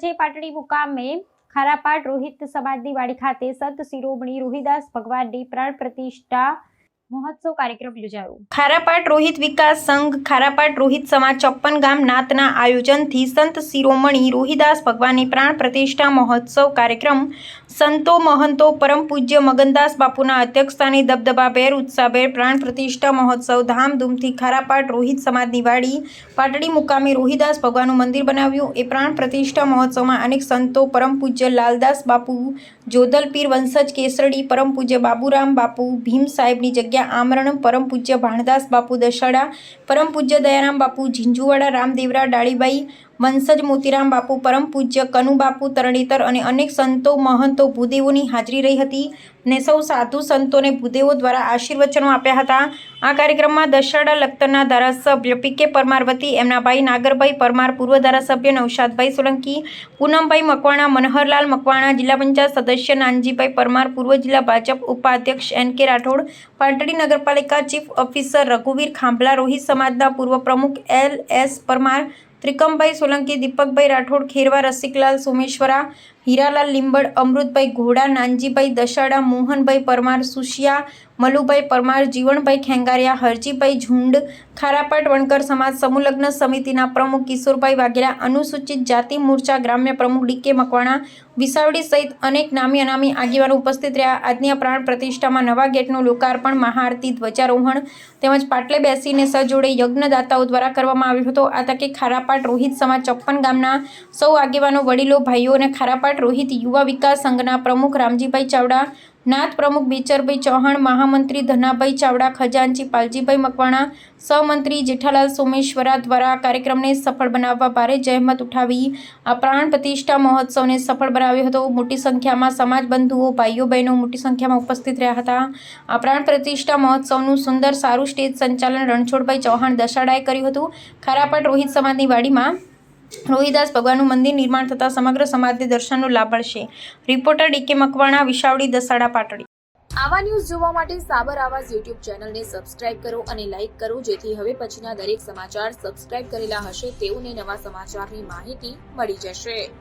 છે પાટડી મુકામે ખારાપાટ રોહિત સમાજની વાડી ખાતે સંત શિરોમણી રોહિદાસ ભગવાનની પ્રાણ પ્રતિષ્ઠા મહોત્સવ કાર્યક્રમ યોજાયો। ખારાપાટ રોહિત વિકાસ સંઘ ખારાપાટ રોહિત સમાજ 54 ગામ નાતના આયોજનથી સંત શિરોમણી રોહિદાસ ભગવાનની પ્રાણ પ્રતિષ્ઠા મહોત્સવ કાર્યક્રમ સંતો મહંતો પરમ પૂજ્ય મગનદાસ બાપુના અધ્યક્ષસ્થાને દબદબાભેર ઉત્સાહભેર પ્રાણ પ્રતિષ્ઠા મહોત્સવ ધામધૂમથી ખારાપાટ રોહિત સમાજની વાડી પાટડી મુકામે રોહિદાસ ભગવાનનું મંદિર બનાવ્યું। એ પ્રાણ પ્રતિષ્ઠા મહોત્સવમાં અનેક સંતો પરમ પૂજ્ય લાલદાસ બાપુ જોધલપીર વંશજ કેસરડી પરમ પૂજ્ય બાબુરામ બાપુ ભીમ સાહેબની જગ્યા આમરણ પરમ પૂજ્ય ભાણદાસ બાપુ દશાડા પરમ પૂજ્ય દયારામ બાપુ ઝીંઝુવાડા રામદેવરા ડાળીબાઈ વંશજ મોતીરામ બાપુ પરમ પૂજ્ય કનુ બાપુ તરણેતર અને અનેક સંતો મહંતો ભૂદેવોની હાજરી રહી હતી ને સૌ સાધુ સંતોને ભૂદેવો દ્વારા આશીર્વચનો આપ્યા હતા। આ કાર્યક્રમમાં દશાડા લખતરના ધારાસભ્ય પી.કે. પરમાર વતી એમના ભાઈ નાગરભાઈ પરમાર, પૂર્વ ધારાસભ્ય નૌશાદભાઈ સોલંકી, પૂનમભાઈ મકવાણા, મનહરલાલ મકવાણા, જિલ્લા પંચાયત સદસ્ય નાનજીભાઈ પરમાર, પૂર્વ જિલ્લા ભાજપ ઉપાધ્યક્ષ એન.કે. રાઠોડ, પાટડી નગરપાલિકા ચીફ ઓફિસર રઘુવીર ખાંભલા, રોહિત સમાજના પૂર્વ પ્રમુખ એલ.એસ. પરમાર, ત્રિકમભાઈ સોલંકી, દીપકભાઈ રાઠોડ, ખેરવા, રસિકલાલ સોમેશ્વરા, હીરાલાલ લીંબડ, અમૃતભાઈ ઘોડા, નાનજીભાઈ દશાડા, મોહનભાઈ પરમાર, સુશિયા, મલુભાઈ પરમાર, જીવણભાઈ ખેંગારિયા, હરજીભાઈ ઝુંડ, ખારાપાટ વણકર સમાજ સમૂહલગ્ન સમિતિના પ્રમુખ કિશોરભાઈ વાઘેલા, અનુસૂચિત જાતિ મોરચા ગ્રામ્ય પ્રમુખ ડી.કે. મકવાણા, વિસાવડી સહિત અનેક નામી અનામી આગેવાનો ઉપસ્થિત રહ્યા। આજની આ પ્રાણ પ્રતિષ્ઠામાં નવા ગેટનું લોકાર્પણ, મહાઆરતી, ધ્વજારોહણ તેમજ પાટલે બેસીને સજોડે યજ્ઞદાતાઓ દ્વારા કરવામાં આવ્યો હતો। આ તકે ખારાપાટ રોહિત સમાજ 54 ગામના સૌ આગેવાનો, વડીલો, ભાઈઓ અને ખારાપાટ રોહિત યુવા વિકાસ સંઘના પ્રમુખ રામજીભાઈ ચાવડા, નાથ પ્રમુખ બેચરભાઈ ચૌહાણ, મહામંત્રી ધનાભાઈ ચાવડા, ખજાનચી પાલજીભાઈ મકવાણા, સહમંત્રી જેઠાલાલ સોમેશ્વરા દ્વારા આ કાર્યક્રમને સફળ બનાવવા ભારે જહેમત ઉઠાવી આ પ્રાણ પ્રતિષ્ઠા મહોત્સવને સફળ બનાવ્યો હતો। મોટી સંખ્યામાં સમાજ બંધુઓ, ભાઈઓ બહેનો મોટી સંખ્યામાં ઉપસ્થિત રહ્યા હતા। આ પ્રાણ પ્રતિષ્ઠા મહોત્સવનું સુંદર સારું સ્ટેજ સંચાલન રણછોડભાઈ ચૌહાણ દશાડાએ કર્યું હતું। ખારાપાટ રોહિત સમાજની વાડીમાં રોહિદાસ ભગવાનનું મંદિર નિર્માણ થતાં સમગ્ર સમાજને દર્શનનો લાભ મળશે। રિપોર્ટર ડી.કે. મકવાણા, વિસાવડી, દસાડા, પાટડી। આવા ન્યૂઝ જોવા માટે સાબર આવાઝ યુટ્યુબ ચેનલને સબસ્ક્રાઇબ કરો અને લાઇક કરો, જેથી હવે પછીના દરેક સમાચાર સબસ્ક્રાઇબ કરેલા હશે તેઓને નવા સમાચારની માહિતી મળી જશે।